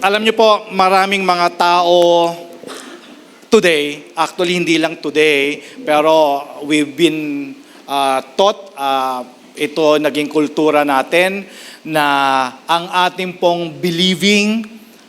Alam niyo po, maraming mga tao today, actually hindi lang today, pero we've been taught, ito naging kultura natin, na ang ating pong believing,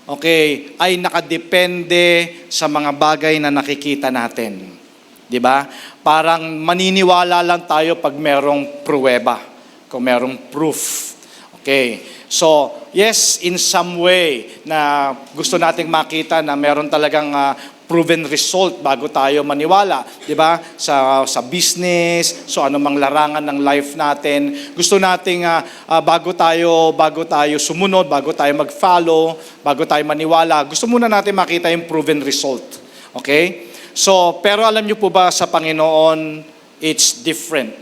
okay, ay nakadepende sa mga bagay na nakikita natin. 'Di ba? Parang maniniwala lang tayo pag merong pruweba, kung merong proof. Okay. So, yes, in some way na gusto nating makita na meron talagang proven result bago tayo maniwala, 'di ba? Sa business, so anumang larangan ng life natin, gusto nating bago tayo sumunod, bago tayo mag-follow, bago tayo maniwala, gusto muna natin makita yung proven result. Okay? So, pero alam niyo po ba sa Panginoon, it's different.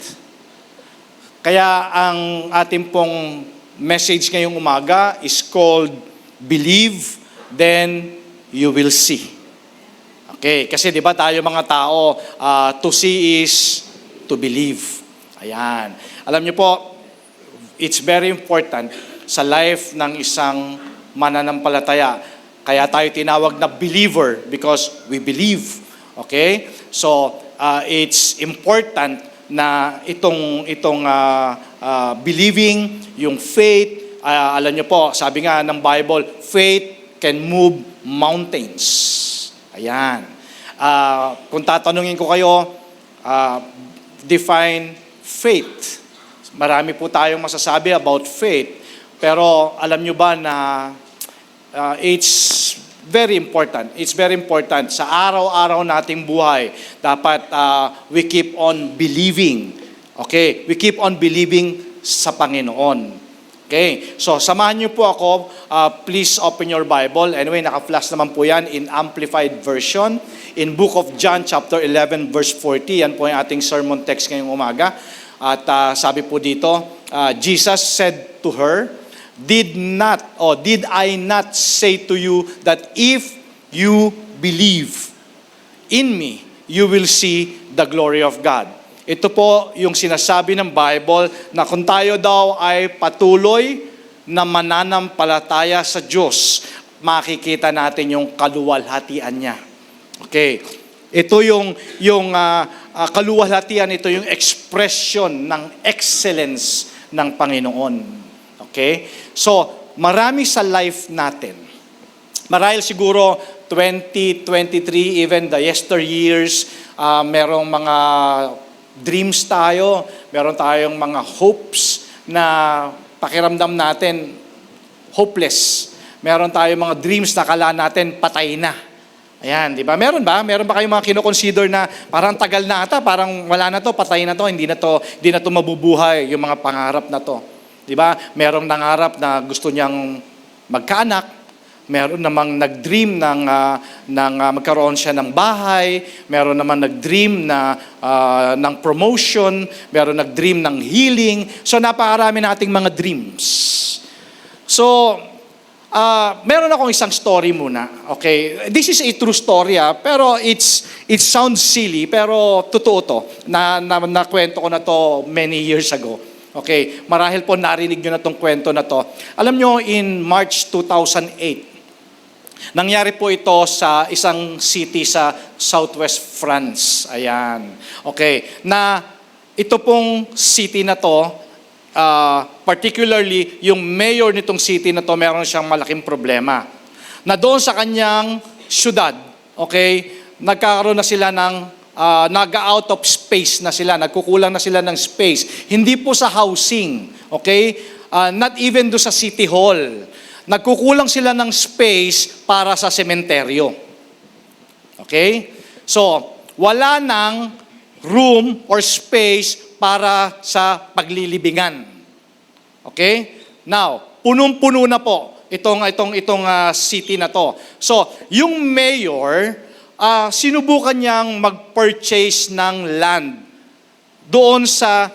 Kaya ang ating pong message ngayong umaga is called Believe, Then You Will See. Okay, kasi di ba tayo mga tao, to see is to believe. Ayan. Alam niyo po, it's very important sa life ng isang mananampalataya. Kaya tayo tinawag na believer because we believe. Okay? So, it's important na itong believing, yung faith, alam niyo po, sabi nga ng Bible, faith can move mountains. Ayan. Kung tatanungin ko kayo, define faith. Marami po tayong masasabi about faith, pero alam niyo ba na it's very important. It's very important. Sa araw-araw nating buhay, dapat we keep on believing. Okay? We keep on believing sa Panginoon. Okay? So, samahan niyo po ako. Please open your Bible. Anyway, naka-flash naman po yan in Amplified Version. In Book of John, chapter 11, verse 40. Yan po yung ating sermon text ngayong umaga. At sabi po dito, Jesus said to her, Did I not say to you that if you believe in me, you will see the glory of God? Ito po yung sinasabi ng Bible na kung tayo daw ay patuloy na mananampalataya sa Diyos, makikita natin yung kaluwalhatian niya. Okay. Ito yung kaluwalhatian, ito yung expression ng excellence ng Panginoon. Okay? So, marami sa life natin. Marahil siguro 2023, even the yesteryears, merong mga dreams tayo, meron tayong mga hopes na pakiramdam natin hopeless. Meron tayong mga dreams na kala natin patay na. Ayan, di ba? Meron ba? Meron ba kayong mga kino-consider na parang tagal na ata, parang wala na to, patay na to, hindi na to mabubuhay yung mga pangarap na to. Di ba? Merong nangarap na gusto niyang magkaanak, meron namang nag-dream ng magkaroon siya ng bahay, meron namang nag-dream ng promotion, meron nag-dream ng healing. So napakarami nating mga dreams. So, meron akong isang story muna. Okay? This is a true story, pero it sounds silly, pero totoo to. Nakwento ko na to many years ago. Okay, marahil po narinig nyo na tong kwento na to. Alam nyo, in March 2008, nangyari po ito sa isang city sa Southwest France. Ayan. Okay, na ito pong city na to, particularly yung mayor nitong city na to, meron siyang malaking problema. Na doon sa kanyang syudad, okay, nagkakaroon na sila ng nag-out of space na sila, nagkukulang na sila ng space. Hindi po sa housing, okay? Not even do sa city hall. Nagkukulang sila ng space para sa sementeryo. Okay? So, wala nang room or space para sa paglilibingan. Okay? Now, punong-puno na po itong city na to. So, yung mayor, sinubukan niyang mag-purchase ng land doon sa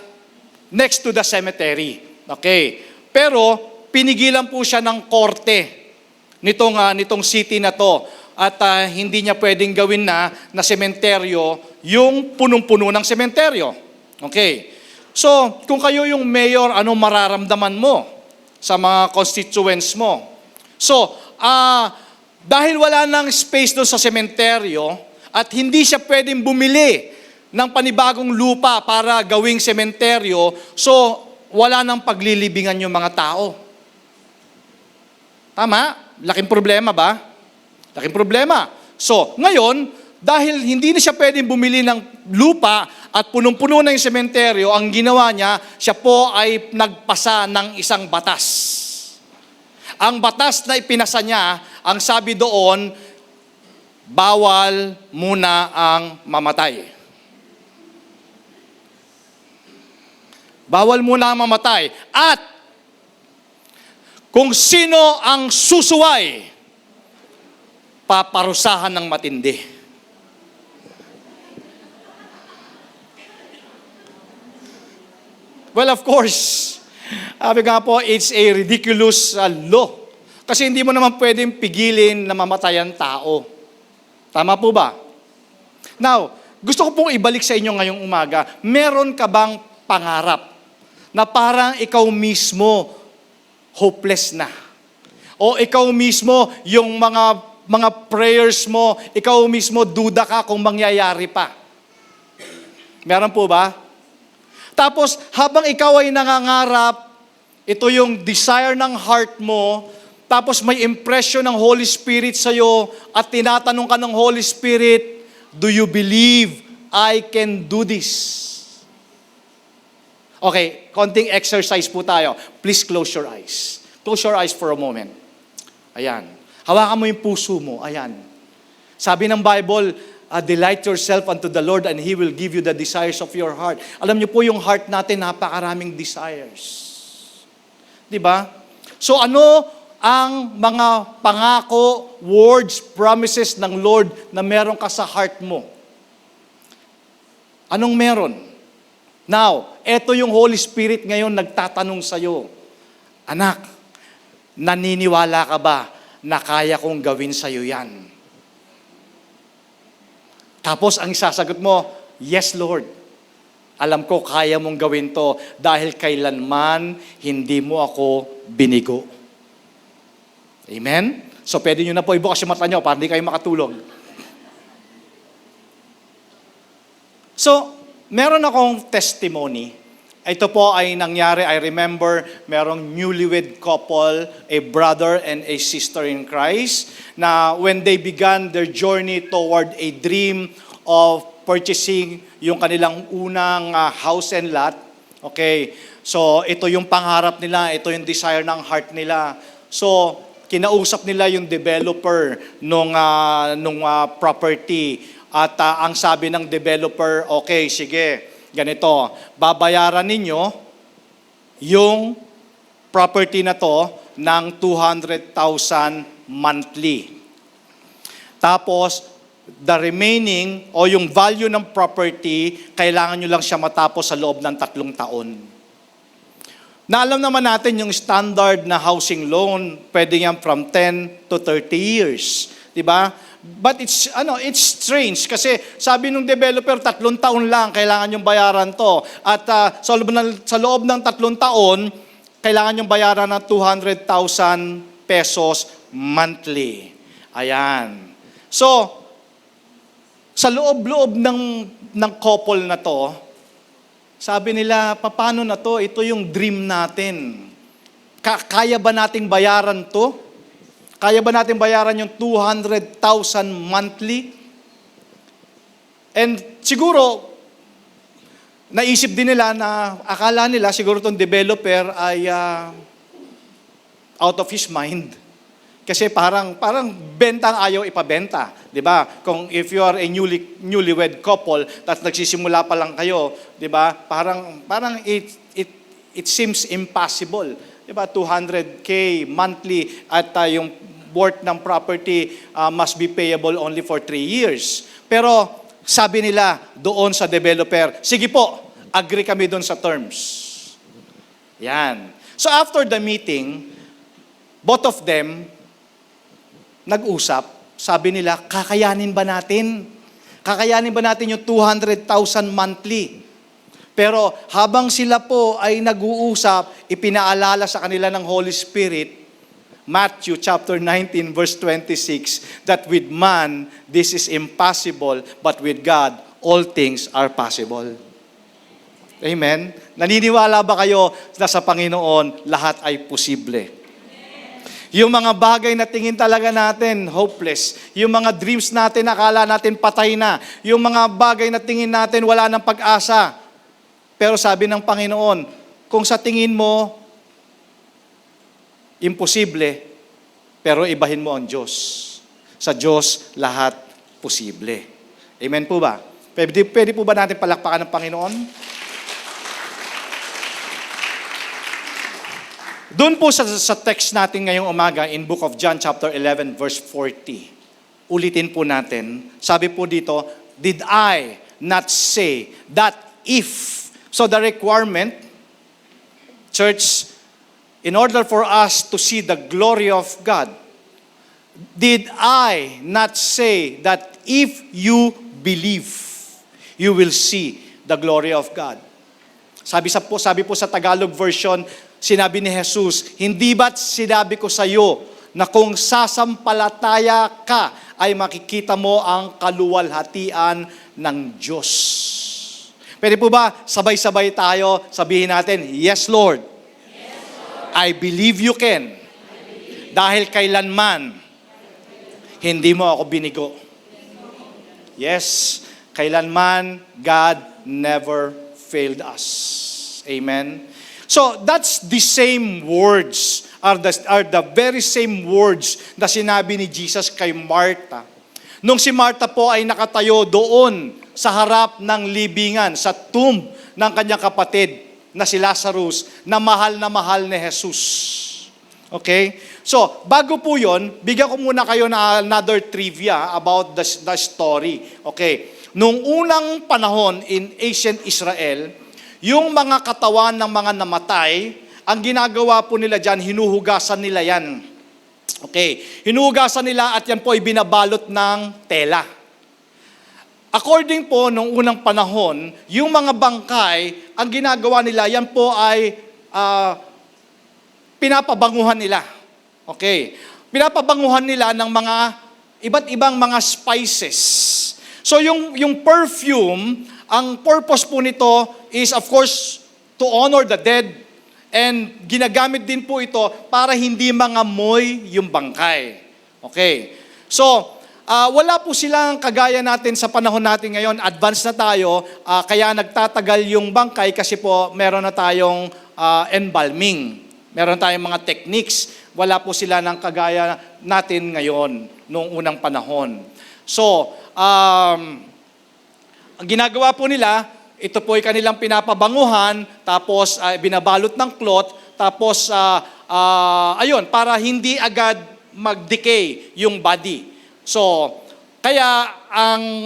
next to the cemetery. Okay. Pero pinigilan po siya ng korte nitong city na to at hindi niya pwedeng gawin na sementeryo yung punong-puno ng sementeryo. Okay. So, kung kayo yung mayor, anong mararamdaman mo sa mga constituents mo? So, dahil wala nang space doon sa sementeryo at hindi siya pwedeng bumili ng panibagong lupa para gawing sementeryo, so wala nang paglilibingan yung mga tao. Tama? Laking problema ba? Laking problema. So, ngayon, dahil hindi na siya pwedeng bumili ng lupa at punong-puno na yung sementeryo, ang ginawa niya, siya po ay nagpasa ng isang batas. Ang batas na ipinasa niya, ang sabi doon, bawal muna ang mamatay. Bawal muna ang mamatay. At kung sino ang susuway, paparusahan ng matindi. Well, of course, sabi nga po, it's a ridiculous law. Kasi hindi mo naman pwedeng pigilin na mamatay ang tao. Tama po ba? Now, gusto ko pong ibalik sa inyo ngayong umaga, meron ka bang pangarap na parang ikaw mismo hopeless na? O ikaw mismo, yung mga prayers mo, ikaw mismo duda ka kung mangyayari pa? Meron po ba? Tapos, habang ikaw ay nangangarap, ito yung desire ng heart mo, tapos may impression ng Holy Spirit sa'yo, at tinatanong ka ng Holy Spirit, do you believe I can do this? Okay, konting exercise po tayo. Please close your eyes. Close your eyes for a moment. Ayan. Hawakan mo yung puso mo. Ayan. Sabi ng Bible, delight yourself unto the Lord and He will give you the desires of your heart. Alam niyo po yung heart natin, napakaraming desires. Diba? So ano ang mga pangako, words, promises ng Lord na meron ka sa heart mo? Anong meron? Now, eto yung Holy Spirit ngayon nagtatanong sa'yo, anak, naniniwala ka ba na kaya kong gawin sa'yo yan? Tapos ang isasagot mo, yes Lord, alam ko kaya mong gawin to dahil kailanman hindi mo ako binigo. Amen? So pwede nyo na po ibukas yung mata nyo para hindi kayo makatulog. So, meron akong testimony. Ito po ay nangyari, I remember, merong newlywed couple, a brother and a sister in Christ, na when they began their journey toward a dream of purchasing yung kanilang unang house and lot. Okay, so ito yung pangarap nila, ito yung desire ng heart nila. So, kinausap nila yung developer nung property. At ang sabi ng developer, okay, sige, ganito, babayaran ninyo yung property na to ng 200,000 monthly. Tapos, the remaining o yung value ng property, kailangan nyo lang siya matapos sa loob ng 3 taon. Na alam naman natin yung standard na housing loan, pwede yan from 10 to 30 years. Diba? But it's strange kasi sabi nung developer 3 taon lang kailangan yung bayaran to. At sa loob ng 3 taon, kailangan yung bayaran ng 200,000 pesos monthly. Ayan. So, sa loob-loob ng couple na to, sabi nila, paano na to? Ito yung dream natin. Kaya ba nating bayaran to? Kaya ba natin bayaran yung 200,000 monthly? And siguro, naisip din nila na akala nila siguro itong developer ay out of his mind. Kasi parang bentang ayaw ipabenta. Diba? Kung if you are a newlywed couple, tapos nagsisimula pa lang kayo, diba? Parang it seems impossible. Diba? 200K monthly at yung worth ng property must be payable only for 3 years. Pero sabi nila doon sa developer, sige po, agree kami doon sa terms. Yan. So after the meeting, both of them nag-usap, sabi nila, kakayanin ba natin? Kakayanin ba natin yung 200,000 monthly? Pero habang sila po ay nag-uusap, ipinaalala sa kanila ng Holy Spirit, Matthew chapter 19 verse 26, that with man, this is impossible, but with God, all things are possible. Amen? Naniniwala ba kayo na sa Panginoon, lahat ay posible? Yung mga bagay na tingin talaga natin, hopeless. Yung mga dreams natin, akala natin patay na. Yung mga bagay na tingin natin, wala ng pag-asa. Pero sabi ng Panginoon, kung sa tingin mo, imposible, pero ibahin mo ang Diyos. Sa Diyos, lahat posible. Amen po ba? Pwede po ba natin palakpakan ng Panginoon? Doon po sa text natin ngayong umaga in Book of John chapter 11 verse 40. Ulitin po natin. Sabi po dito, did I not say that if? So the requirement, church, in order for us to see the glory of God, did I not say that if you believe, you will see the glory of God? Sabi po sa Tagalog version, sinabi ni Jesus, hindi ba't sinabi ko sa iyo na kung sasampalataya ka, ay makikita mo ang kaluwalhatian ng Diyos. Pwede po ba sabay-sabay tayo sabihin natin, yes Lord, I believe you can. Dahil kailanman, hindi mo ako binigo. Yes, kailanman, God never failed us. Amen. So that's the same words, are the very same words na sinabi ni Jesus kay Martha. Nung si Martha po ay nakatayo doon sa harap ng libingan, sa tomb ng kanyang kapatid na si Lazarus, na mahal ni Jesus. Okay? So, bago po yon, bigyan ko muna kayo na another trivia about the story. Okay? Nung unang panahon in ancient Israel, yung mga katawan ng mga namatay, ang ginagawa po nila dyan, hinuhugasan nila yan. Okay. Hinuhugasan nila at yan po ay binabalot ng tela. According po, nung unang panahon, yung mga bangkay, ang ginagawa nila, yan po ay pinapabanguhan nila. Okay. Pinapabanguhan nila ng mga iba't ibang mga spices. So yung perfume, ang purpose po nito is of course to honor the dead, and ginagamit din po ito para hindi mangamoy yung bangkay. Okay. So, wala po silang kagaya natin sa panahon natin ngayon, advance na tayo, kaya nagtatagal yung bangkay kasi po meron na tayong embalming. Meron tayong mga techniques. Wala po sila ng kagaya natin ngayon, noong unang panahon. So, ang ginagawa po nila, ito po ay kanilang pinapabanguhan, tapos binabalot ng cloth, tapos ayun, para hindi agad mag-decay yung body. So, kaya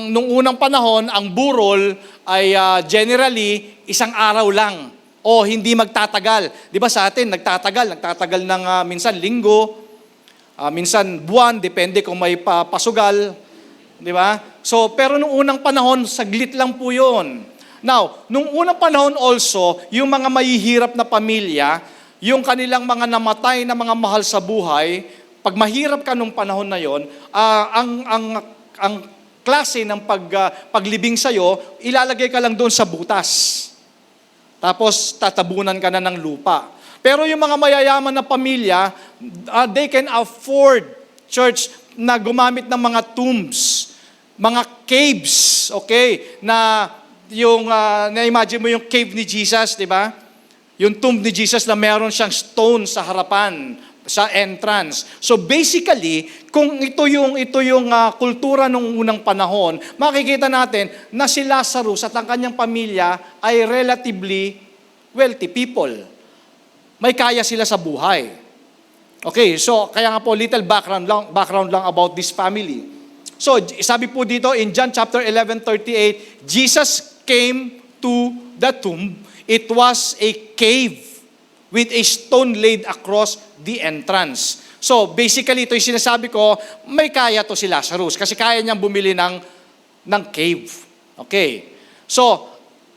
nung unang panahon, ang burol ay generally isang araw lang o hindi magtatagal. Di ba sa atin, nagtatagal ng minsan linggo, minsan buwan, depende kung may pasugal. Di ba? So, pero nung unang panahon, saglit lang po yun. Now, nung unang panahon also, yung mga mahihirap na pamilya, yung kanilang mga namatay na mga mahal sa buhay, pag mahirap ka nung panahon na yon, ang klase ng paglibing sa'yo, ilalagay ka lang doon sa butas. Tapos, tatabunan ka na ng lupa. Pero yung mga mayayaman na pamilya, they can afford, church, na gumamit ng mga tombs, mga caves, okay, na yung, na-imagine mo yung cave ni Jesus, di ba? Yung tomb ni Jesus na meron siyang stone sa harapan, sa entrance. So basically, kung ito yung kultura nung unang panahon, makikita natin na si Lazarus at ang kanyang pamilya ay relatively wealthy people. May kaya sila sa buhay. Okay, so kaya nga po little background lang about this family. So sabi po dito in John chapter 11:38, Jesus came to the tomb. It was a cave with a stone laid across the entrance. So basically ito yung sinasabi ko, may kaya to si Lazarus kasi kaya niyang bumili ng cave. Okay. So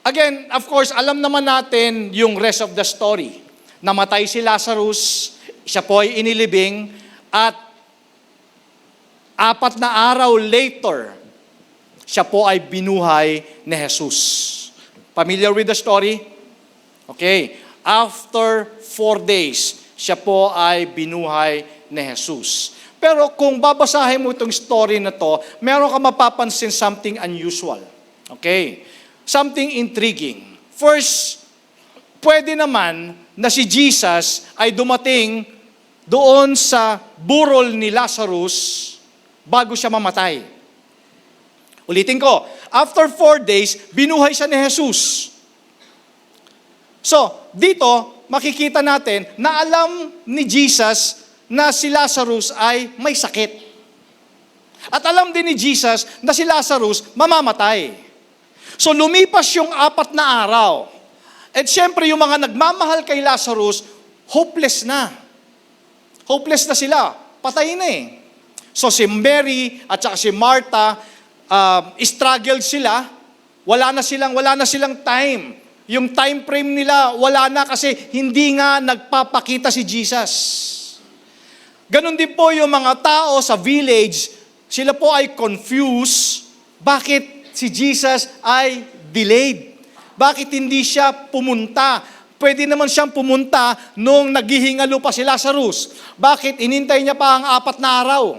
again, of course, alam naman natin yung rest of the story. Namatay si Lazarus, siya po ay inilibing at 4 na araw later, siya po ay binuhay ni Jesus. Familiar with the story? Okay. After 4 days, siya po ay binuhay ni Jesus. Pero kung babasahin mo itong story na to, meron ka mapapansin something unusual. Okay? Something intriguing. First, pwede naman na si Jesus ay dumating doon sa burol ni Lazarus bago siya mamatay. Ulitin ko, after 4 days, binuhay siya ni Jesus. So, dito, makikita natin na alam ni Jesus na si Lazarus ay may sakit. At alam din ni Jesus na si Lazarus mamamatay. So, lumipas yung 4 na araw. At syempre, yung mga nagmamahal kay Lazarus, hopeless na. Hopeless na sila. Patay na eh. So, si Mary at saka si Martha, struggled sila. Wala na silang time. Yung time frame nila, wala na kasi hindi nga nagpapakita si Jesus. Ganon din po yung mga tao sa village, sila po ay confused. Bakit si Jesus ay delayed? Bakit hindi siya pumunta? Pwede naman siyang pumunta nung naghihingalo pa si Lazarus. Bakit inintay niya pa ang 4 na araw?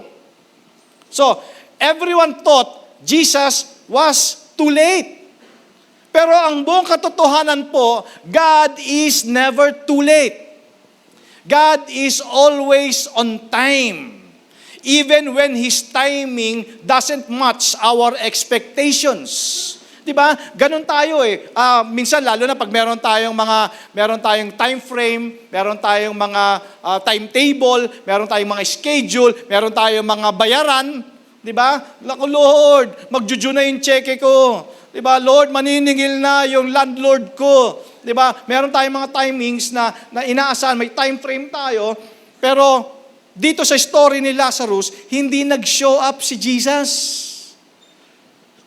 So, everyone thought Jesus was too late. Pero ang buong katotohanan po, God is never too late. God is always on time. Even when His timing doesn't match our expectations. Diba? Ganun tayo eh. Minsan lalo na pag meron tayong time frame, meron tayong mga timetable, meron tayong mga schedule, meron tayong mga bayaran, diba? Naku Lord, magjuju na yung cheque ko. Diba? Lord, maniningil na yung landlord ko. Diba? Meron tayong mga timings na inaasahan, may time frame tayo, pero dito sa story ni Lazarus, hindi nag-show up si Jesus.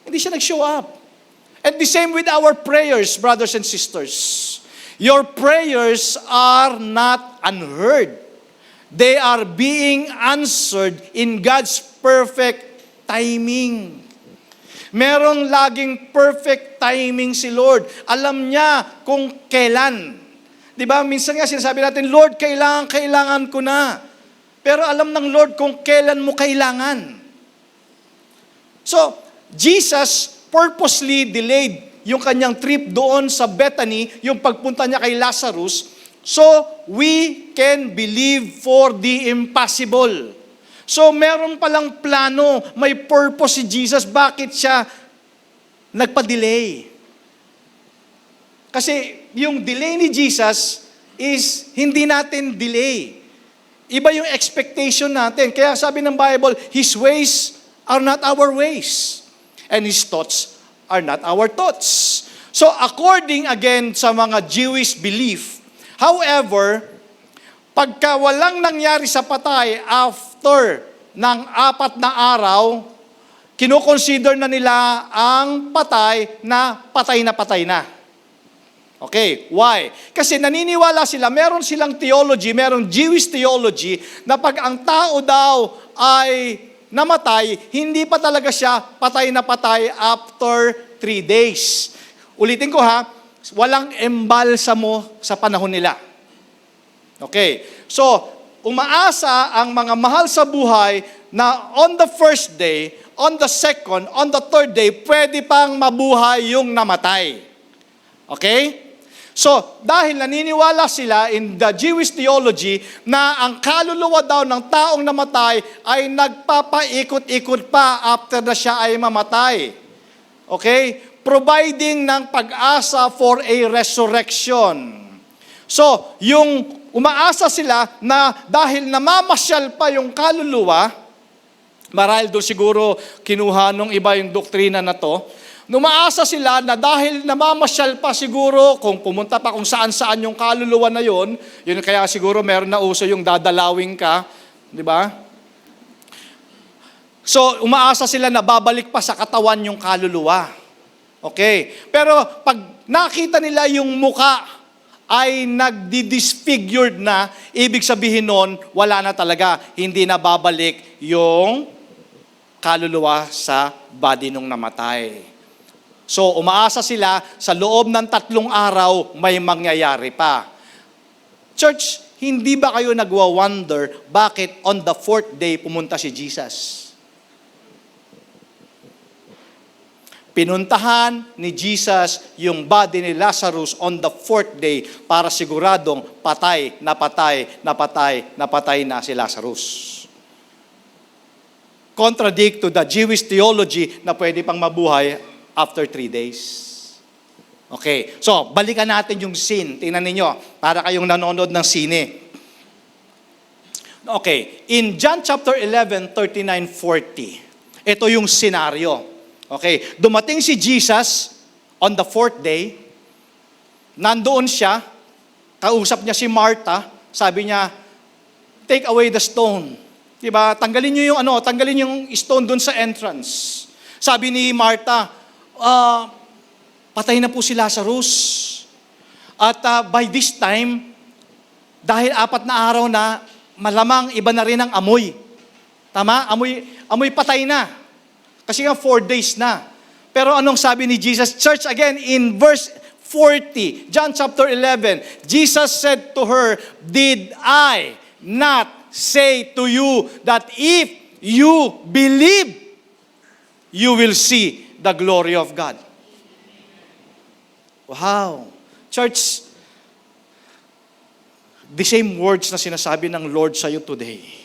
Hindi siya nag-show up. And the same with our prayers, brothers and sisters. Your prayers are not unheard. They are being answered in God's perfect timing. Merong laging perfect timing si Lord. Alam niya kung kailan. Diba? Minsan nga sinasabi natin, Lord, kailangan ko na. Pero alam ng Lord kung kailan mo kailangan. So, Jesus purposely delayed yung kanyang trip doon sa Bethany, yung pagpunta niya kay Lazarus, so we can believe for the impossible. So meron palang plano, may purpose si Jesus, bakit siya nagpa-delay? Kasi yung delay ni Jesus is hindi natin delay. Iba yung expectation natin. Kaya sabi ng Bible, His ways are not our ways. And His thoughts are not our thoughts. So according again sa mga Jewish belief, however, pagka walang nangyari sa patay after ng 4 na araw, kinoconsider na nila ang patay na patay na. Okay, why? Kasi naniniwala sila, meron silang theology, meron Jewish theology, na pag ang tao daw ay namatay, hindi pa talaga siya patay na patay after 3 days. Ulitin ko ha, walang embalsamo sa panahon nila. Okay, so umaasa ang mga mahal sa buhay na on the first day, on the second, on the third day, pwede pang mabuhay yung namatay. Okay? So, dahil naniniwala sila in the Jewish theology na ang kaluluwa daw ng taong namatay ay nagpapaikot-ikot pa after na siya ay mamatay. Okay? Providing ng pag-asa for a resurrection. So, yung umaasa sila na dahil namamasyal pa yung kaluluwa, marahil doon siguro kinuha nung iba yung doktrina na to, numaasa sila na dahil namamasyal pa siguro, kung pumunta pa kung saan-saan yung kaluluwa na yun kaya siguro meron na uso yung dadalawin ka, di ba? So, umaasa sila na babalik pa sa katawan yung kaluluwa. Okay. Pero pag nakita nila yung muka ay nagdi-disfigured na, ibig sabihin nun, wala na talaga. Hindi na babalik yung kaluluwa sa body nung namatay. So, umaasa sila sa loob ng 3 araw may mangyayari pa. Church, hindi ba kayo nagwa-wonder bakit on the 4th day pumunta si Jesus? Pinuntahan ni Jesus yung body ni Lazarus on the 4th day para siguradong patay na si Lazarus. Contradict to the Jewish theology na pwede pang mabuhay after 3 days. Okay, so balikan natin yung scene. Tingnan ninyo, para kayong nanonood ng sine. Okay, in John chapter 11, 39-40, ito yung senaryo. Okay, dumating si Jesus on the 4th day, nandoon siya, kausap niya si Martha, sabi niya, take away the stone. Diba? Tanggalin niyo yung stone doon sa entrance. Sabi ni Martha, patay na po si Lazarus. At by this time, dahil 4 na araw na, malamang iba na rin ang amoy. Tama? Amoy patay na. Kasi nga 4 days na. Pero anong sabi ni Jesus? Church, again, in verse 40, John chapter 11, Jesus said to her, did I not say to you that if you believe, you will see the glory of God? Wow. Church, the same words na sinasabi ng Lord sa iyo today.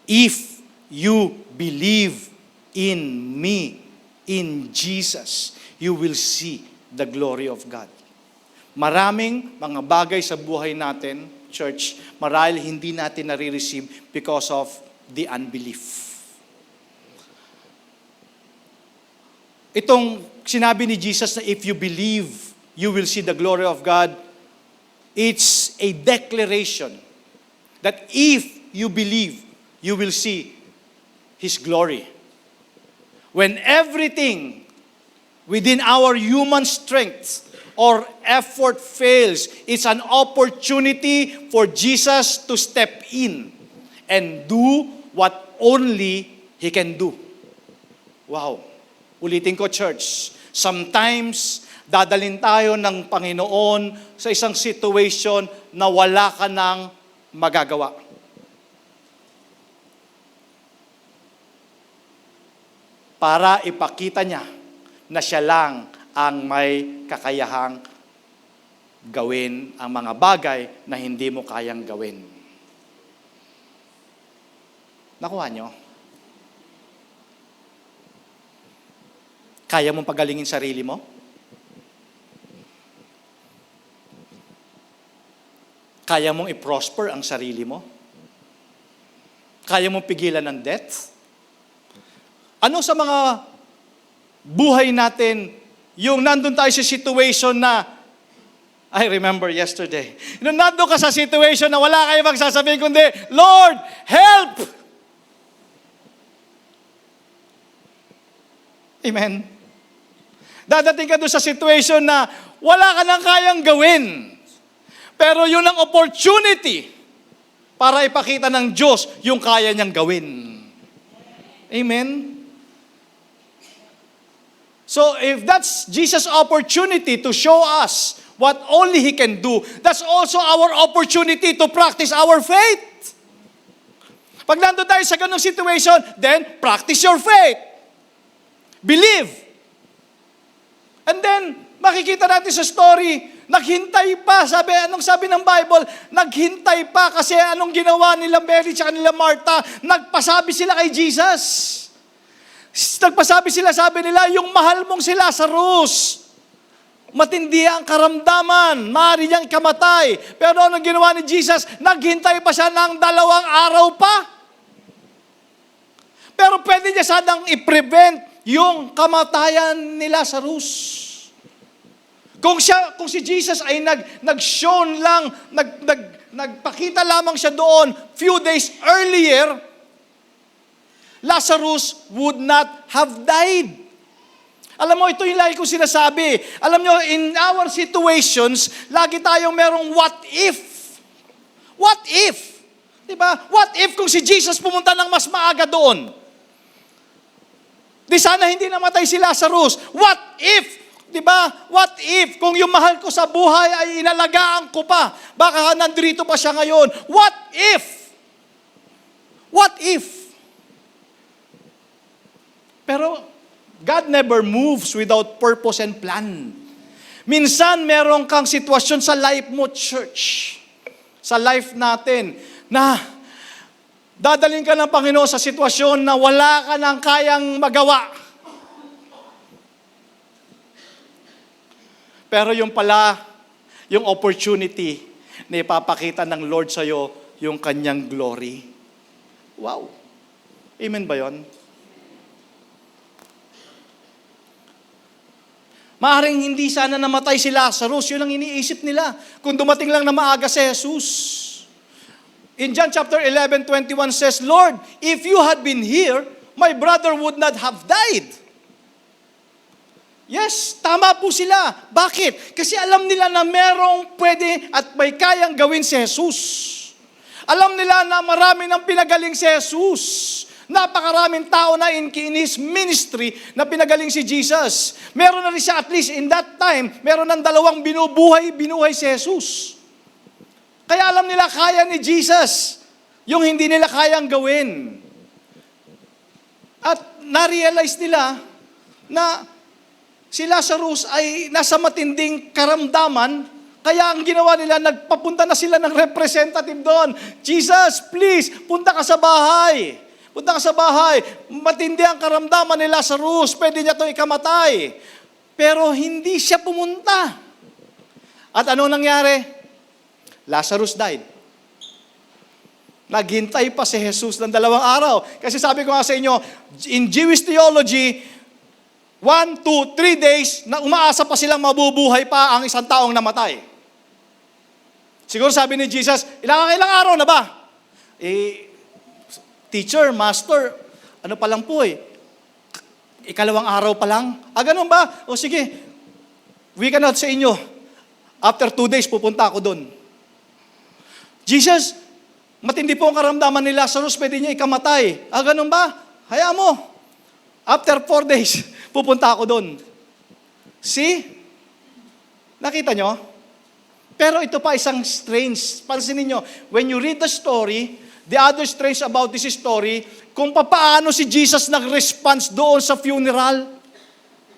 If you believe in me, in Jesus, you will see the glory of God. Maraming mga bagay sa buhay natin, church, marahil hindi natin nare-receive because of the unbelief. Itong sinabi ni Jesus na if you believe, you will see the glory of God, it's a declaration that if you believe, you will see His glory. When everything within our human strength or effort fails, it's an opportunity for Jesus to step in and do what only He can do. Wow. Ulitin ko, church. Sometimes, dadalhin tayo ng Panginoon sa isang situation na wala ka nang magagawa. Para ipakita niya na siya lang ang may kakayahang gawin ang mga bagay na hindi mo kayang gawin. Nakuha niyo? Kaya mong pagalingin sarili mo? Kaya mong i-prosper ang sarili mo? Kaya mong pigilan ng death? Ano sa mga buhay natin, yung nandun tayo sa situation na, I remember yesterday, nung nandun ka sa situation na wala kayo magsasabihin kundi, Lord, help! Amen. Dadating ka doon sa situation na wala ka nang kayang gawin. Pero yun ang opportunity para ipakita ng Diyos yung kaya niyang gawin. Amen. So if that's Jesus' opportunity to show us what only He can do, that's also our opportunity to practice our faith. Pag nandun tayo sa ganung situation, then practice your faith. Believe. And then, makikita natin sa story, naghintay pa. Anong sabi ng Bible? Naghintay pa kasi anong ginawa nila Mary at nila Martha? Nagpasabi sila kay Jesus. Nagpasabi sila, sabi nila, yung mahal mong si Lazarus, matindi ang karamdaman, maaari niyang kamatay. Pero anong ginawa ni Jesus? Naghintay pa siya ng 2 araw pa. Pero pwede niya sanang i-prevent yung kamatayan ni Lazarus. Kung si Jesus ay nag-shown lang, nagpakita lamang siya doon few days earlier, Lazarus would not have died. Alam mo, ito yung lagi kong sinasabi. Alam nyo, in our situations, lagi tayong merong what if. What if? Diba? What if kung si Jesus pumunta ng mas maaga doon? Di sana hindi namatay si Lazarus. What if? Diba? What if kung yung mahal ko sa buhay ay inalagaan ko pa? Baka nandito pa siya ngayon. What if? What if? Pero God never moves without purpose and plan. Minsan, meron kang sitwasyon sa life mo, church, sa life natin, na dadalhin ka ng Panginoon sa sitwasyon na wala ka nang kayang magawa. Pero yung pala, yung opportunity na ipapakita ng Lord sa'yo, yung kanyang glory. Wow! Amen ba yun? Maaring hindi sana namatay si Lazarus, yun ang iniisip nila. Kung dumating lang na maaga si Jesus. In John chapter 11:21 says, Lord, if you had been here, my brother would not have died. Yes, tama po sila. Bakit? Kasi alam nila na merong pwede at may kayang gawin si Jesus. Alam nila na marami nang pinagaling si Jesus. Napakaraming tao na in his ministry na pinagaling si Jesus. Meron na rin siya, at least in that time, meron ng 2 binuhay si Jesus. Kaya alam nila kaya ni Jesus yung hindi nila kayang gawin. At na-realize nila na si Lazarus ay nasa matinding karamdaman, kaya ang ginawa nila, nagpapunta na sila ng representative doon. Jesus, please, punta ka sa bahay. Punta ka sa bahay, matindi ang karamdaman ni Lazarus, pwede niya itong ikamatay. Pero hindi siya pumunta. At ano nangyari? Lazarus died. Naghintay pa si Jesus ng 2 araw. Kasi sabi ko nga sa inyo, in Jewish theology, 1, 2, 3 days na umaasa pa silang mabubuhay pa ang isang taong namatay. Siguro sabi ni Jesus, ilang araw na ba? Teacher, master, ano pa lang po ikalawang araw pa lang. Ganun ba? O sige, we cannot sa inyo. After 2 days, pupunta ako doon. Jesus, matindi po ang karamdaman ni Lazarus, pwede niya ikamatay. Ganun ba? Hayaan mo. After 4 days, pupunta ako doon. See? Nakita nyo? Pero ito pa isang strange. Pansinin nyo, when you read the story, the other strange about this story, kung paano si Jesus nag-response doon sa funeral.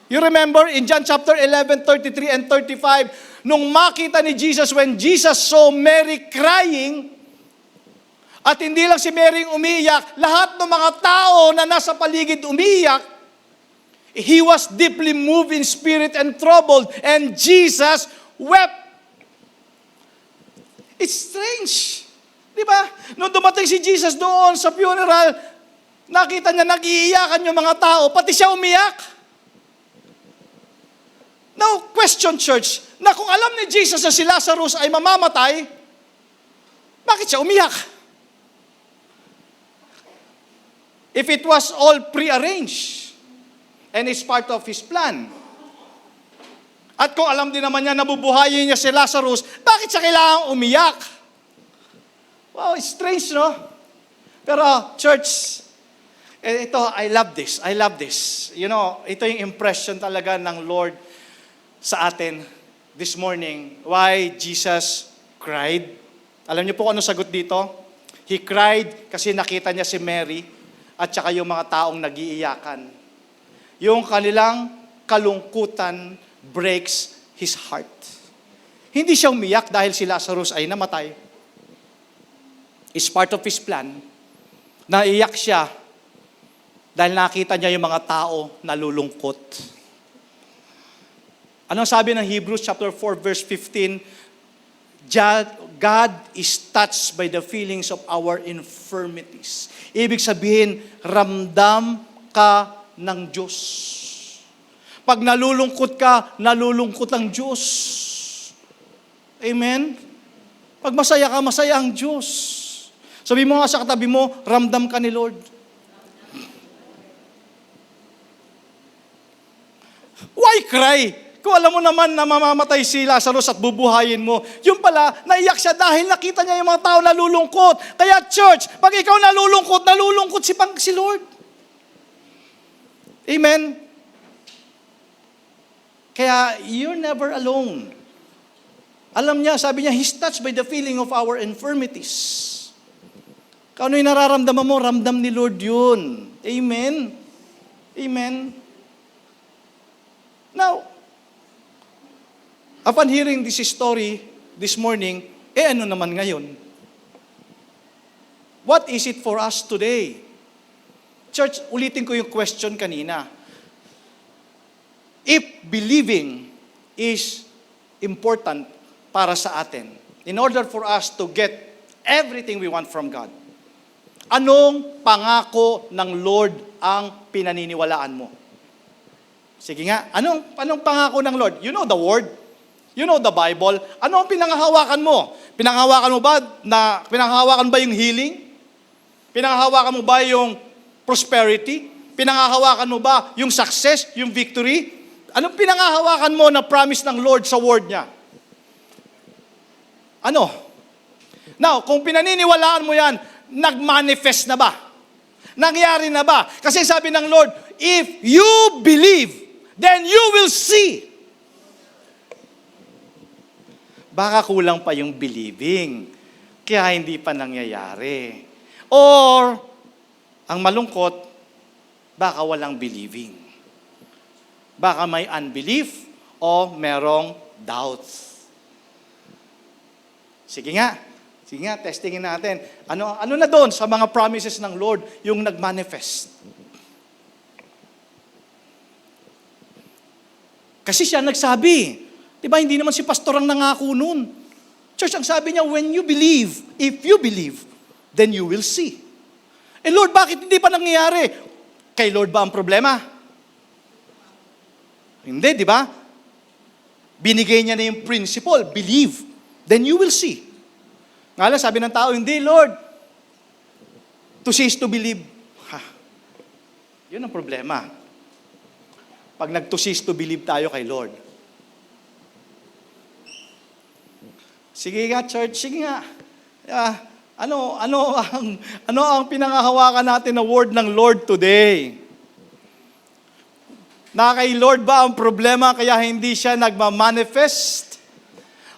You remember in John chapter 11, 33 and 35, nung makita ni Jesus, when Jesus saw Mary crying, at hindi lang si Mary umiyak, lahat ng mga tao na nasa paligid umiyak, he was deeply moved in spirit and troubled, and Jesus wept. It's strange. Diba? Nung dumating si Jesus doon sa funeral, nakita niya nag-iiyakan yung mga tao, pati siya umiyak. Now, question church, na kung alam ni Jesus na si Lazarus ay mamamatay, bakit siya umiyak? If it was all prearranged and is part of His plan. At kung alam din naman niya nabubuhayin niya si Lazarus, bakit siya kailangang umiyak? Wow, it's strange, no? Pero, church, ito, I love this. I love this. You know, ito yung impression talaga ng Lord sa atin this morning. Why Jesus cried? Alam niyo po kung ano sagot dito? He cried kasi nakita niya si Mary at saka yung mga taong nag-iiyakan. Yung kanilang kalungkutan breaks his heart. Hindi siya umiyak dahil si Lazarus ay namatay. Is part of His plan. Naiyak siya dahil nakita niya yung mga tao nalulungkot. Anong sabi ng Hebrews chapter 4 verse 15? God is touched by the feelings of our infirmities. Ibig sabihin, ramdam ka ng Diyos. Pag nalulungkot ka, nalulungkot ang Diyos. Amen? Pag masaya ka, masaya ang Diyos. Sabi mo nga sa katabi mo, ramdam ka ni Lord. Why cry? Kung alam mo naman na mamamatay si Lazarus at bubuhayin mo. Yung pala, naiyak siya dahil nakita niya yung mga tao nalulungkot. Kaya church, pag ikaw nalulungkot si Lord. Amen? Kaya you're never alone. Alam niya, sabi niya, He's touched by the feeling of our infirmities. Kung ano yung nararamdaman mo, ramdam ni Lord yun. Amen? Amen? Now, upon hearing this story this morning, ano naman ngayon? What is it for us today? Church, ulitin ko yung question kanina. If believing is important para sa atin, in order for us to get everything we want from God, anong pangako ng Lord ang pinaniniwalaan mo? Sige nga, anong pangako ng Lord? You know the Word? You know the Bible? Ano ang pinanghahawakan mo? Pinanghahawakan ba yung healing? Pinanghahawakan mo ba yung prosperity? Pinanghahawakan mo ba yung success, yung victory? Anong pinanghahawakan mo na promise ng Lord sa Word niya? Ano? Now, kung pinaniniwalaan mo yan, nag-manifest na ba? Nangyari na ba? Kasi sabi ng Lord, if you believe, then you will see. Baka kulang pa yung believing, kaya hindi pa nangyayari. Or, ang malungkot, baka walang believing. Baka may unbelief o merong doubts. Sige nga, testingin natin. Ano na doon sa mga promises ng Lord yung nag-manifest? Kasi siya nagsabi. Diba, hindi naman si pastor ang nangako noon. Church, ang sabi niya, when you believe, if you believe, then you will see. Eh Lord, bakit hindi pa nangyayari? Kay Lord ba ang problema? Hindi, di ba? Binigay niya na yung principle, believe, then you will see. Nga lang, sabi ng tao, hindi, Lord. To see is to believe. Yun ang problema. Pag nag-to see is to believe tayo kay Lord. Sige nga, church, sige nga. Ano ang pinangahawakan natin na word ng Lord today? Na kay Lord ba ang problema kaya hindi siya nagmamanifest?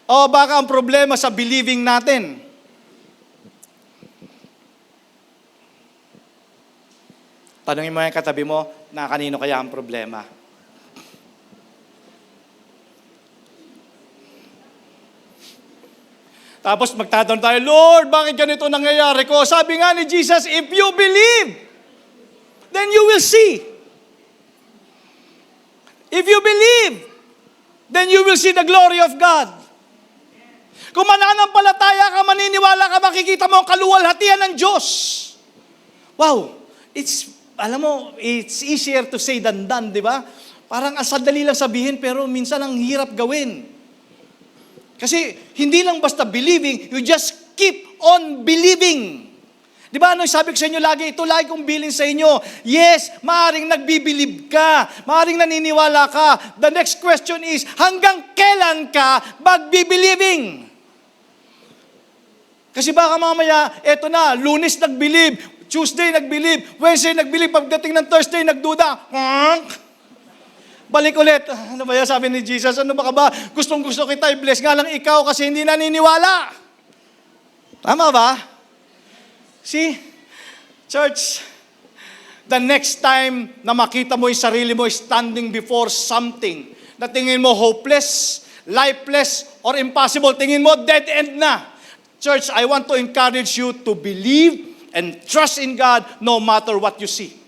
O baka ang problema sa believing natin? Tanungin mo yung katabi mo, na kanino kaya ang problema? Tapos magtatanong tayo, Lord, bakit ganito nangyayari ko? Sabi nga ni Jesus, if you believe, then you will see. If you believe, then you will see the glory of God. Kung mananampalataya ka, maniniwala ka, makikita mo ang kaluwalhatian ng Diyos. Wow, it's easier to say than done, di ba? Parang asadali lang sabihin, pero minsan ang hirap gawin. Kasi hindi lang basta believing, you just keep on believing. Di ba ano sabi ko sa inyo lagi? Ito lagi kong bilin sa inyo. Yes, maaring nagbibilib ka. Maaring naniniwala ka. The next question is, hanggang kailan ka magbibilibing? Kasi baka mamaya, eto na, Lunes nagbilib, Tuesday nagbilib, Wednesday nagbilib, pagdating ng Thursday nagduda. Balik ulit. Ano ba yan? Sabi ni Jesus, ano ba ka ba? Gustong-gusto kita i-bless nga lang ikaw kasi hindi naniniwala. Tama ba? See? Church, the next time na makita mo yung sarili mo standing before something na tingin mo hopeless, lifeless, or impossible, tingin mo dead end na. Church, I want to encourage you to believe and trust in God no matter what you see.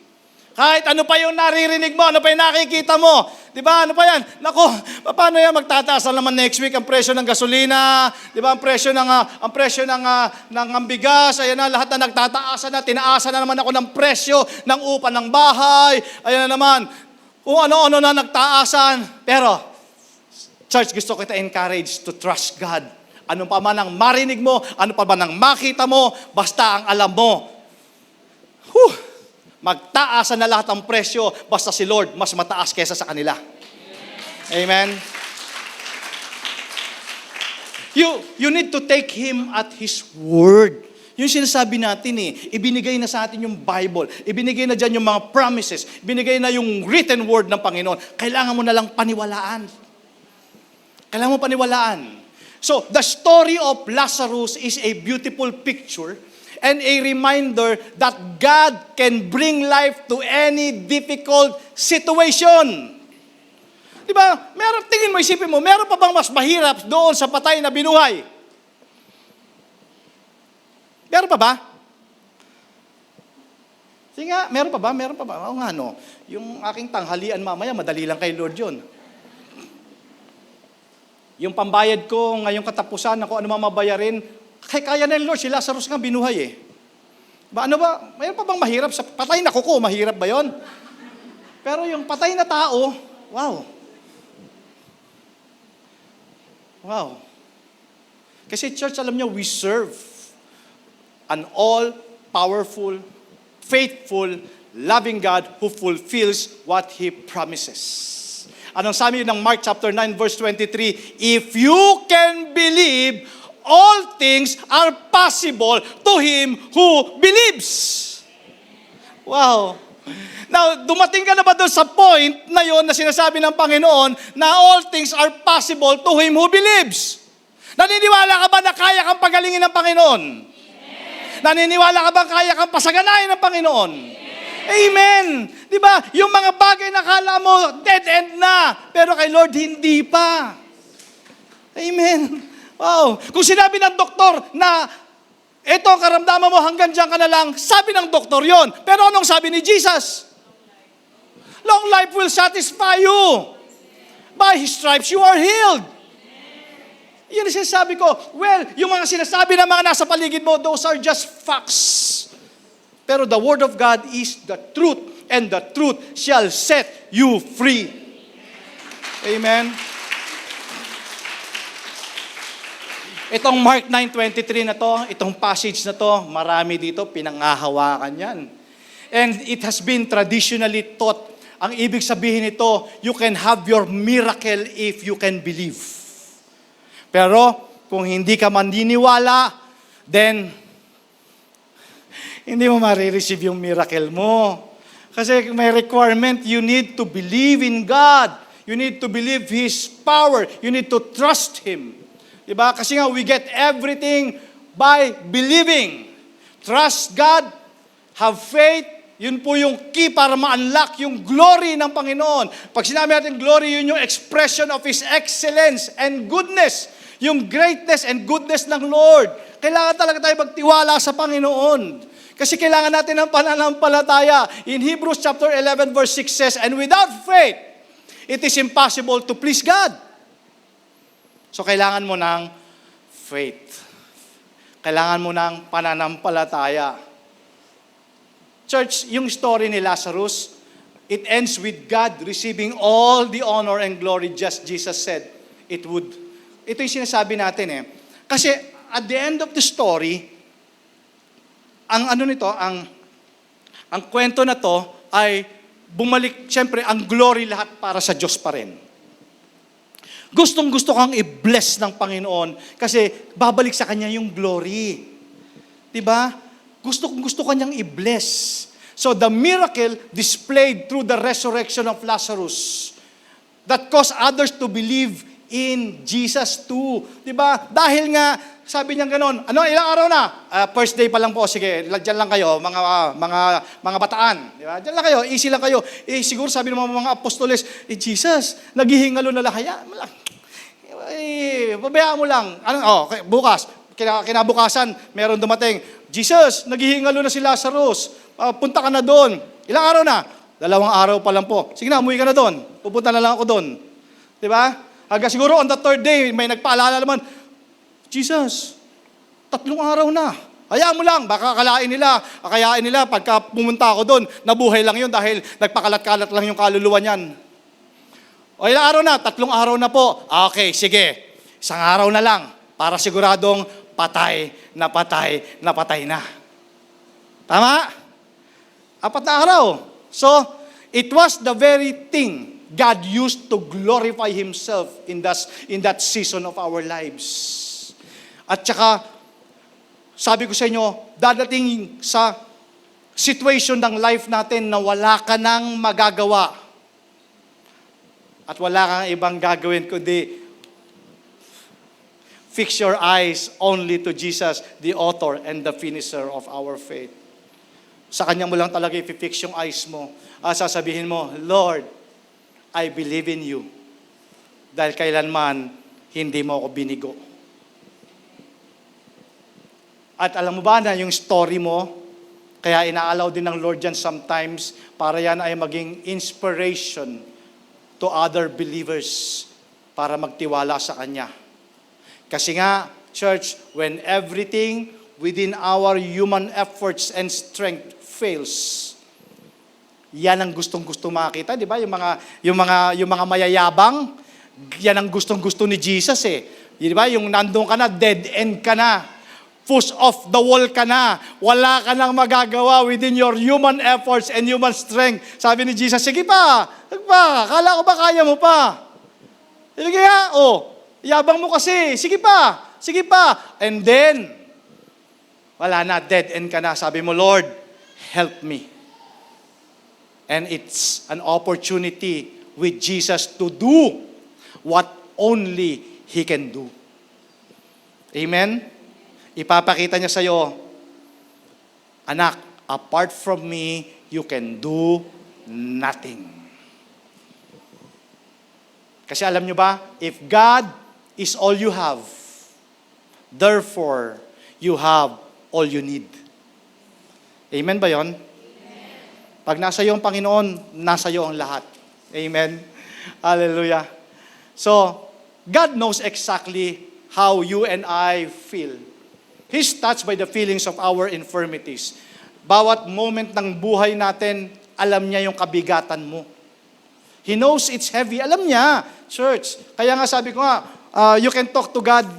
Kahit ano pa yung naririnig mo, ano pa yung nakikita mo. Di ba? Ano pa yan? Nako, paano yan? Magtataas na naman next week ang presyo ng gasolina. Di ba? Ang presyo ng bigas. Ayan na, lahat na nagtataasan na. Tinaasan na naman ako ng presyo ng upa ng bahay. Ayan na naman. Kung ano-ano na nagtaasan. Pero, church, gusto kita encourage to trust God. Ano pa man ang marinig mo, ano pa man ang makita mo, basta ang alam mo. Magtaasan na lahat ang presyo, basta si Lord mas mataas kesa sa kanila. Amen? You need to take Him at His word. Yung sinasabi natin ibinigay na sa atin yung Bible, ibinigay na dyan yung mga promises, ibinigay na yung written word ng Panginoon. Kailangan mo na lang paniwalaan. Kailangan mo paniwalaan. So, the story of Lazarus is a beautiful picture and a reminder that God can bring life to any difficult situation. Diba? Tingin mo, isipin mo, meron pa bang mas mahirap doon sa patay na binuhay? Meron pa ba? Sige nga, meron pa ba? Meron pa ba? Oo nga, no. Yung aking tanghalian mamaya, madali lang kay Lord yun. Yung pambayad ko ngayong katapusan, ako ano mamabayarin, kaya na Lord, si Lazarus nga binuhay Ano ba? Mayroon pa bang mahirap? Sa patay na kuko, mahirap ba yon? Pero yung patay na tao, wow. Wow. Kasi church, alam niyo, we serve an all-powerful, faithful, loving God who fulfills what He promises. Anong sabi ng Mark chapter 9 verse 23? If you can believe, all things are possible to him who believes. Wow. Now, dumating ka na ba doon sa point na yon na sinasabi ng Panginoon na all things are possible to him who believes? Naniniwala ka ba na kaya kang pagalingin ng Panginoon? Naniniwala ka ba kaya kang pasaganahin ng Panginoon? Amen. Di ba? Yung mga bagay na kala mo, dead end na. Pero kay Lord, hindi pa. Amen. Wow. Kung sinabi ng doktor na ito ang karamdaman mo, hanggang dyan ka na lang, sabi ng doktor yon. Pero anong sabi ni Jesus? Long life will satisfy you. By His stripes you are healed. Yun ang sinasabi ko. Well, yung mga sinasabi ng mga nasa paligid mo, those are just facts. Pero the Word of God is the truth, and the truth shall set you free. Amen. Itong Mark 9:23 na to, itong passage na to, marami dito pinangahawakan yan. And it has been traditionally taught. Ang ibig sabihin nito, you can have your miracle if you can believe. Pero kung hindi ka maniniwala, then hindi mo marireceive yung miracle mo. Kasi may requirement, you need to believe in God. You need to believe His power. You need to trust Him. Diba? Kasi nga, we get everything by believing. Trust God, have faith, yun po yung key para ma-unlock yung glory ng Panginoon. Pag sinabi natin glory, yun yung expression of His excellence and goodness. Yung greatness and goodness ng Lord. Kailangan talaga tayo magtiwala sa Panginoon. Kasi kailangan natin ng pananampalataya. In Hebrews chapter 11 verse 6 says, and without faith, it is impossible to please God. So kailangan mo ng faith. Kailangan mo ng pananampalataya. Church, yung story ni Lazarus, it ends with God receiving all the honor and glory, just Jesus said it would. Ito yung sinasabi natin Kasi at the end of the story, ang kwento na to ay bumalik, siyempre, ang glory lahat para sa Diyos pa rin. Gustong-gusto kang i-bless ng Panginoon kasi babalik sa Kanya yung glory. Diba? Gusto kanyang i-bless. So the miracle displayed through the resurrection of Lazarus that caused others to believe in Jesus too. Diba? Dahil nga, sabi niya gano'n, ilang araw na? First day pa lang po, sige, dyan lang kayo, mga bataan. Diba? Dyan lang kayo, easy lang kayo. Siguro sabi ng mga apostoles, Jesus, naghihingalo na lang, hayaan mo lang. Pabayaan mo lang. Bukas, kinabukasan, meron dumating, Jesus, naghihingalo na si Lazarus, punta ka na doon. Ilang araw na? 2 araw pa lang po. Sige na, umuwi ka na doon. Pupunta na lang ako doon. Diba? Hanggang siguro on the 3rd day, may nagpaalala naman, Jesus, 3 araw na. Hayaan mo lang, baka akayain nila, pagka pumunta ako doon, nabuhay lang yun dahil nagpakalat-kalat lang yung kaluluwa niyan. O ilang araw na? 3 araw na po. Okay, sige. 1 araw na lang para siguradong patay na. Tama? 4 na araw. So, it was the very thing God used to glorify Himself in that season of our lives. At saka, sabi ko sa inyo, dadating sa situation ng life natin na wala ka nang magagawa. At wala kang ibang gagawin kundi fix your eyes only to Jesus, the author and the finisher of our faith. Sa Kanya mo lang talaga i-fix yung eyes mo. At sasabihin mo, Lord, I believe in you. Dahil kailanman, hindi mo ako binigo. At alam mo ba na yung story mo, kaya inaalaw din ng Lord yan sometimes, para yan ay maging inspiration to other believers para magtiwala sa Kanya. Kasi nga, church, when everything within our human efforts and strength fails, yan ang gustong-gusto makita, di ba? Yung mga mayayabang, yan ang gustong-gusto ni Jesus eh. Di ba? Yung nandun ka na, dead end ka na. Push off the wall ka na. Wala ka nang magagawa within your human efforts and human strength. Sabi ni Jesus, sige pa, kala ko ba kaya mo pa? Sige nga, yabang mo kasi, sige pa. And then, wala na, dead end ka na. Sabi mo, Lord, help me. And it's an opportunity with Jesus to do what only He can do. Amen? Ipapakita niya sa'yo, anak, apart from me, you can do nothing. Kasi alam nyo ba, if God is all you have, therefore, you have all you need. Amen ba yon? Pag nasa iyo ang Panginoon, nasa iyo ang lahat. Amen? Hallelujah. So, God knows exactly how you and I feel. He's touched by the feelings of our infirmities. Bawat moment ng buhay natin, alam niya yung kabigatan mo. He knows it's heavy. Alam niya, church. Kaya nga sabi ko nga, you can talk to God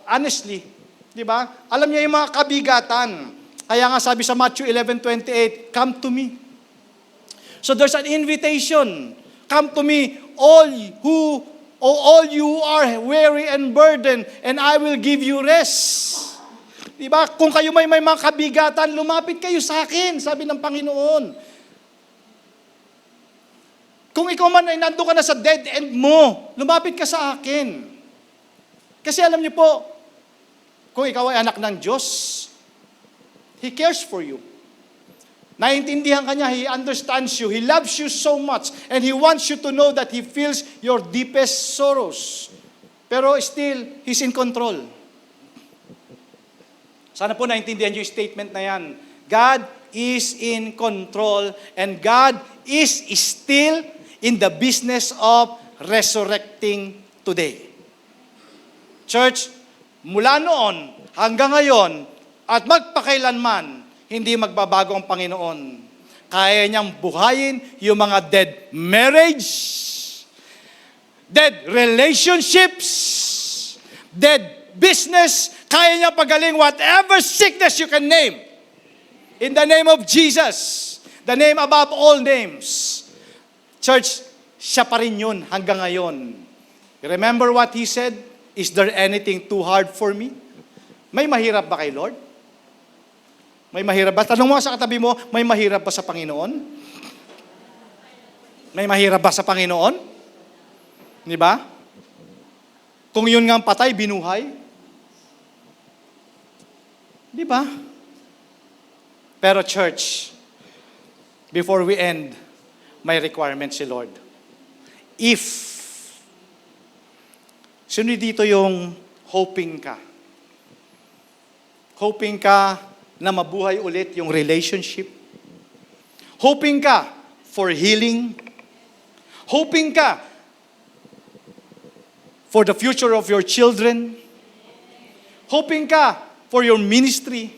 honestly. Di ba? Alam niya yung mga kabigatan. Kaya nga sabi sa Matthew 11:28, come to me. So there's an invitation. Come to me, all you are weary and burdened, and I will give you rest. Diba? Kung kayo may mga kabigatan, lumapit kayo sa akin, sabi ng Panginoon. Kung ikaw man ay nandun ka na sa dead end mo, lumapit ka sa akin. Kasi alam niyo po, kung ikaw ay anak ng Diyos, He cares for you. Naiintindihan ka niya, He understands you, He loves you so much, and He wants you to know that He feels your deepest sorrows. Pero still, He's in control. Sana po naiintindihan niyo yung statement na yan. God is in control, and God is still in the business of resurrecting today. Church, mula noon hanggang ngayon, at magpakailanman, hindi magbabago ang Panginoon. Kaya niyang buhayin yung mga dead marriage, dead relationships, dead business. Kaya niya pagaling whatever sickness you can name. In the name of Jesus, the name above all names. Church, siya pa rin yun hanggang ngayon. Remember what He said? Is there anything too hard for me? May mahirap ba kay Lord? May mahirap ba? Tanong mo sa katabi mo, may mahirap ba sa Panginoon? May mahirap ba sa Panginoon? Di ba? Kung yun nga patay, binuhay. Di ba? Pero church, before we end, may requirement si Lord. If, sino dito yung hoping ka? Hoping ka na mabuhay ulit yung relationship. Hoping ka for healing. Hoping ka for the future of your children. Hoping ka for your ministry.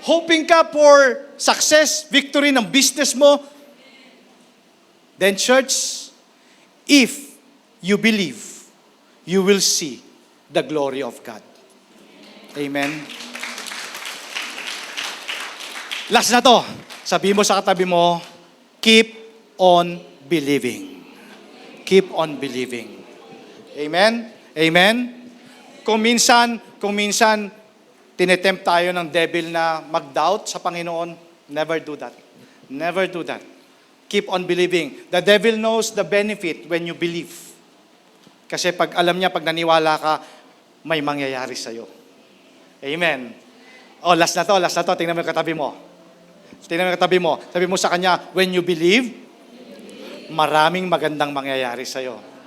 Hoping ka for success, victory ng business mo. Then church, if you believe, you will see the glory of God. Amen. Last na to. Sabi mo sa katabi mo, keep on believing. Keep on believing. Amen? Amen? Kung minsan, tinetempt tayo ng devil na mag-doubt sa Panginoon, never do that. Never do that. Keep on believing. The devil knows the benefit when you believe. Kasi pag alam niya, pag naniwala ka, may mangyayari sa'yo. Amen. Oh, last na to. Tingnan mo yung katabi mo. Sabi mo sa kanya, when you believe, maraming magandang mangyayari sa'yo.